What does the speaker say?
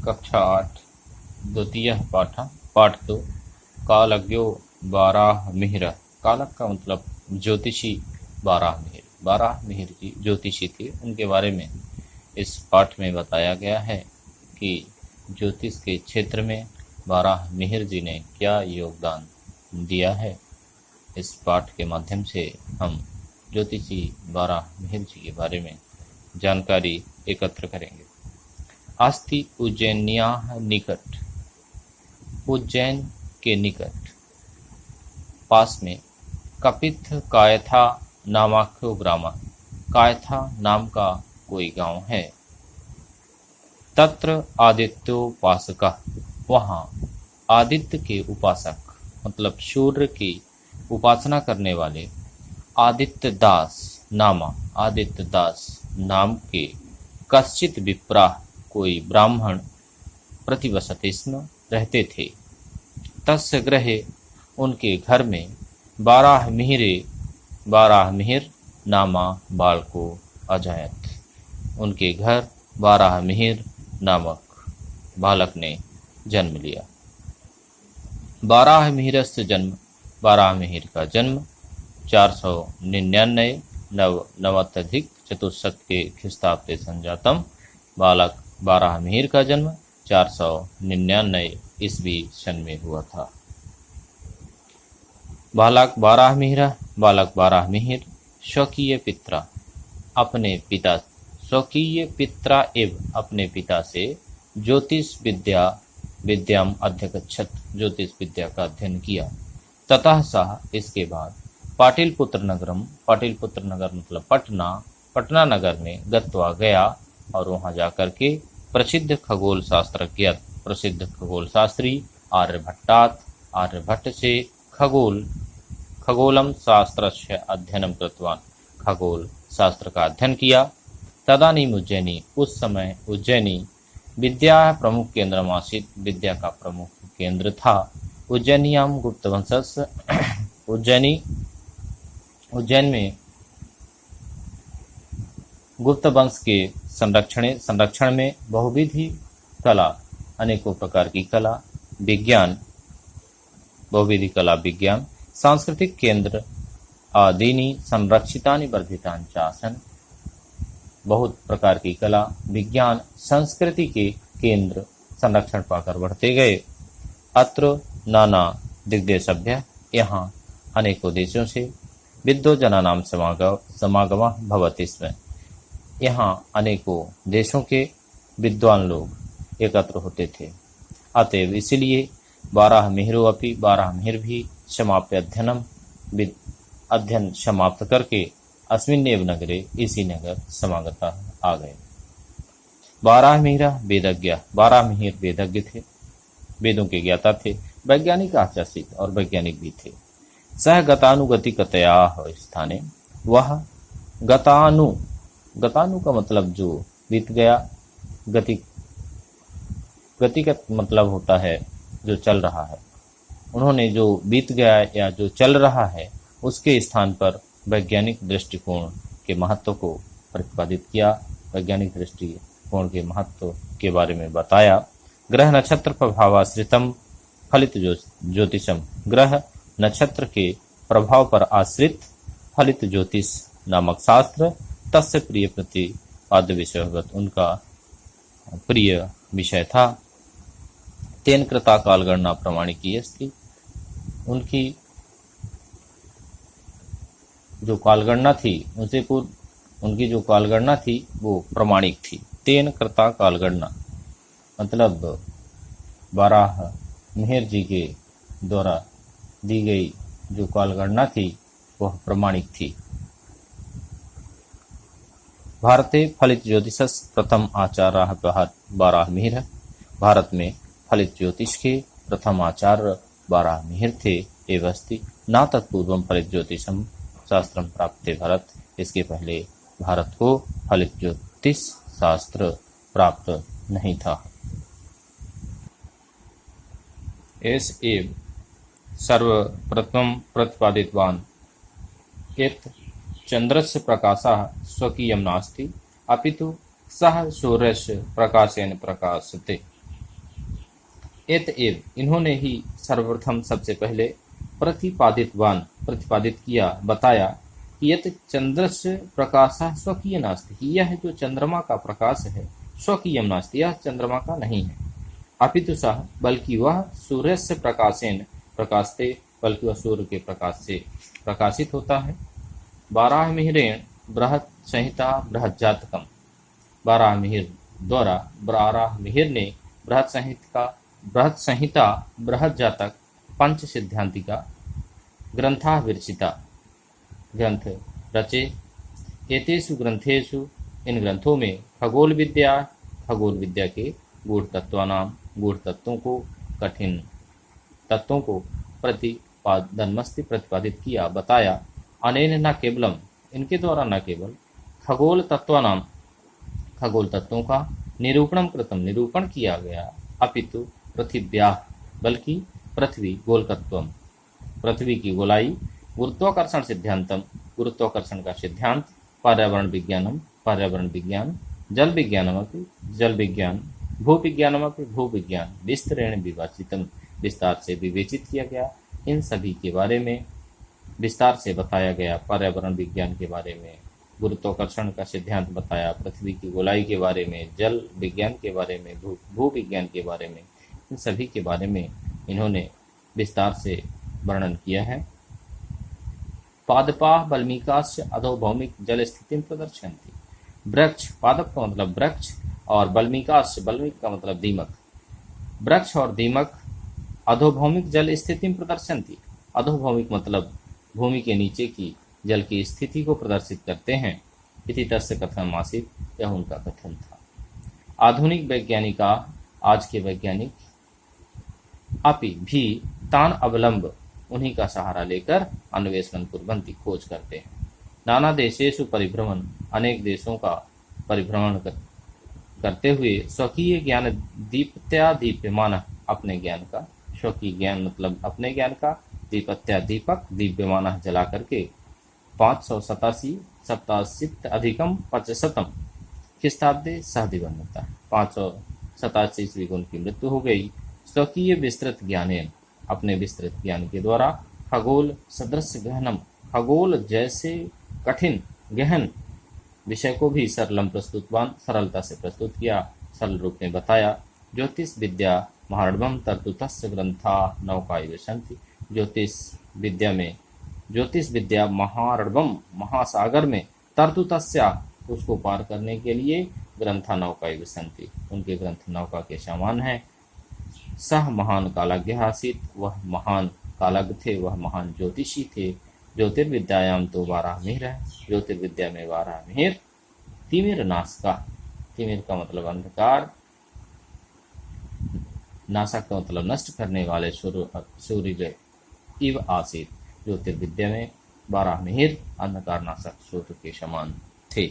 कक्षा 8 द्वितीय पाठ 2 कालज्ञो बाराहमिहिरः। कालक का मतलब ज्योतिषी बाराहमिहिर जी ज्योतिषी थे, उनके बारे में इस पाठ में बताया गया है कि ज्योतिष के क्षेत्र में बाराहमिहिर जी ने क्या योगदान दिया है। इस पाठ के माध्यम से हम ज्योतिषी बाराहमिहिर जी के बारे में जानकारी एकत्र करेंगे। अस्ति उज्जैन्याः निकट, उज्जैन के निकट पास में कपिथ कायथा नामाख्यो ग्राम, कायथा नाम का कोई गांव है। तत्र आदित्योपासकः, वहाँ आदित्य के उपासक मतलब सूर्य की उपासना करने वाले आदित्य दास नाम के कश्चित विप्राः, कोई ब्राह्मण प्रतिवसते स्म, रहते थे। तस्य गृहे, उनके घर में बाराहमिहिर नामा बालको अजायत, उनके घर बाराहमिहिर नामक बालक ने जन्म लिया। बाराहमिहिरस्य जन्म, बाराहमिहिर का जन्म 499 नवत्यधिक चतुष्शत के ख्रीस्ताब्दे संजातम। बालक बाराहमिहिर का जन्म 499 ईस्वी सन में हुआ था। बालक बाराहमिहिर स्वकीय पित्रा, अपने पिता, स्वकीय पित्रा एवं अपने पिता से ज्योतिष विद्याम अध्यगच्छत, ज्योतिष विद्या का अध्ययन किया। ततः सह, इसके बाद पाटलिपुत्र नगर मतलब पटना नगर में गत्वा गया और वहां जाकर के प्रसिद्ध खगोल शास्त्री आर्यभट्ट से खगोलम शास्त्रस्य अध्ययनम कृतवान, खगोल शास्त्र का अध्ययन किया। तदानीम उज्जैनी, उस समय उज्जैनी विद्या प्रमुख केंद्र आसीत, विद्या का प्रमुख केंद्र था। उज्जैनियाम गुप्त वंशस, उज्जैन में गुप्त वंश के संरक्षण में बहुविधि कला, अनेकों प्रकार की कला, बहुविधि कला विज्ञान, सांस्कृतिक केंद्र आदीनि संरक्षितानि वर्धितानि चासन, बहुत प्रकार की कला विज्ञान संस्कृति के केंद्र संरक्षण पाकर बढ़ते गए। अत्र नाना दिग्देशभ्य, यहाँ अनेकों देशों से विद्वजना नाम समागम भवति स्म, यहाँ अनेकों देशों के विद्वान लोग एकत्र होते थे। अतएव इसलिए बाराहमिहिर भी समाप्य अध्ययन समाप्त करके अस्मिन्नेव नगरे, इसी नगर समागता आ गए। बाराहमिहिर वेदज्ञ थे, वेदों के ज्ञाता थे, वैज्ञानिक आचार्य और वैज्ञानिक भी थे। सह गतानुगतिकतया स्थाने, वह गतानु का मतलब जो बीत गया, गति का मतलब होता है जो चल रहा है। उन्होंने जो बीत गया या जो चल रहा है उसके स्थान पर वैज्ञानिक दृष्टिकोण के महत्व को प्रतिपादित किया, वैज्ञानिक दृष्टिकोण के महत्व के बारे में बताया। ग्रह नक्षत्र प्रभावाश्रितम फलित ज्योतिषम, ग्रह नक्षत्र के प्रभाव पर आश्रित फलित ज्योतिष नामक शास्त्र तस्य प्रिय प्रतिपाद्य विषयगत, उनका प्रिय विषय था। तेन कृता कालगणना प्रमाणिकी अस्ति, उनकी जो कालगणना थी उनसे पूर्व उनकी जो कालगणना थी वो प्रमाणिक थी। तेन कृता कालगणना मतलब बाराहमिहिर जी के द्वारा दी गई जो कालगणना थी वह प्रमाणिक थी। भारते फलित ज्योतिषस् प्रथम आचार्य बाराहमिहिर, भारत में फलित ज्योतिष के प्रथम आचार्य बाराहमिहिर थे। एवं न तत्पूर्वम फलित ज्योतिषम शास्त्रम प्राप्ते भारत, इसके पहले भारत को फलित ज्योतिष शास्त्र प्राप्त नहीं था। एस एव सर्वप्रथम प्रतिपादितवान यत् चंद्रस्य प्रकाशः स्वकीयं नास्ति अपितु सः सूर्यस्य प्रकाशेन प्रकाशते, एत एव इन्होंने ही सर्वप्रथम सबसे पहले प्रतिपादित किया बताया कि यत चंद्रस्य प्रकाशः स्वकीय नास्ति, यह जो चंद्रमा का प्रकाश है स्वकीयम नास्ति, यह चंद्रमा का नहीं है। अपितु सह बल्कि वह सूर्यस्य प्रकाशेन प्रकाशते, बल्कि वह सूर्य के प्रकाश से प्रकाशित होता है। बाराहमिहिरेण बृहत् संहिता बृहत् जातकम, बाराहमिहिर द्वारा बाराहमिहिर ने बृहत् संहिता बृहत् जातक पंच सिद्धांतिका ग्रंथा विरचिता, ग्रंथ रचे। एतेषु ग्रंथेषु इन ग्रंथों में खगोल विद्या के गूढ़ तत्वों को, कठिन तत्वों को प्रतिपादित किया बताया। अनेन न केवलम, इनके द्वारा न केवल खगोल तत्वों का निरूपण किया गया, अपितु पृथिव्याः, बल्कि पृथ्वी गोलकत्वम, पृथ्वी की गोलाई, गुरुत्वाकर्षण सिद्धांतम, गुरुत्वाकर्षण का सिद्धांत, पर्यावरण विज्ञान, जल विज्ञान, भूविज्ञान विस्तरेण विभाजितम, विस्तार से विवेचित किया गया। इन सभी के बारे में विस्तार से बताया गया। पर्यावरण विज्ञान के बारे में, गुरुत्वाकर्षण का सिद्धांत बताया, पृथ्वी की गोलाई के बारे में, जल विज्ञान के बारे में, भू विज्ञान के बारे में, इन सभी के बारे में इन्होंने विस्तार से वर्णन किया है। पादपाः बल्मीकाश्च अधोभौमिक जल स्थिति प्रदर्शयन्ति। वृक्ष, पादप का मतलब वृक्ष, और बल्मीकाश्च, बल्मीक का मतलब दीमक, वृक्ष और दीमक अधोभौमिक जल स्थिति प्रदर्शयन्ति, अधोभौमिक मतलब भूमि के नीचे की जल की स्थिति को प्रदर्शित करते हैं। इति तस्य कथनम् आसीत्, यह उनका कथन था। आधुनिक वैज्ञानिका, आज के वैज्ञानिक, अपि भी तान अवलंब, उन्हीं का सहारा लेकर अन्वेषण कुर्वन्ति, खोज करते हैं। नाना देशेषु परिभ्रमण, अनेक देशों का परिभ्रमण करते हुए स्वकीय ज्ञान दीप्त्या दीप्यमान, अपने ज्ञान का, स्वकीय ज्ञान मतलब अपने ज्ञान का, दीपत्या दीपक दीप्यमान जला करके 587 अधिकम 500 ख्रीष्टाब्दे सह दिवंगता, 587 ईस्वी को उनकी मृत्यु हो गई। स्वकीय विस्तृत ज्ञानेन, अपने विस्तृत ज्ञान के द्वारा, खगोल सदृश गहनम, खगोल जैसे कठिन गहन विषय को भी सरलता से प्रस्तुत किया, सरल रूप में बताया। ज्योतिष विद्या महारण्यम तर्तुतस्य ग्रंथा नौकायव सन्ति, ज्योतिष विद्या महारण्यम, महासागर में, तर्तुतस्या, उसको पार करने के लिए, ग्रंथा नौकायव सन्ति, उनके ग्रंथ नौका के समान है। सह महान कालज्ञ आसीत्, वह महान कालज्ञ थे, वह महान ज्योतिषी थे। ज्योतिर्विद्यायाम तो वाराहमिहिर है, ज्योतिर्विद्या में वाराहमिहिर। तिमिर नासका, तिमिर का मतलब अंधकार, नासक का मतलब नष्ट करने वाले सूर्य इव आसीत्, ज्योतिर्विद्या में वाराहमिहिर अंधकार नाशक सूर्य के समान थे।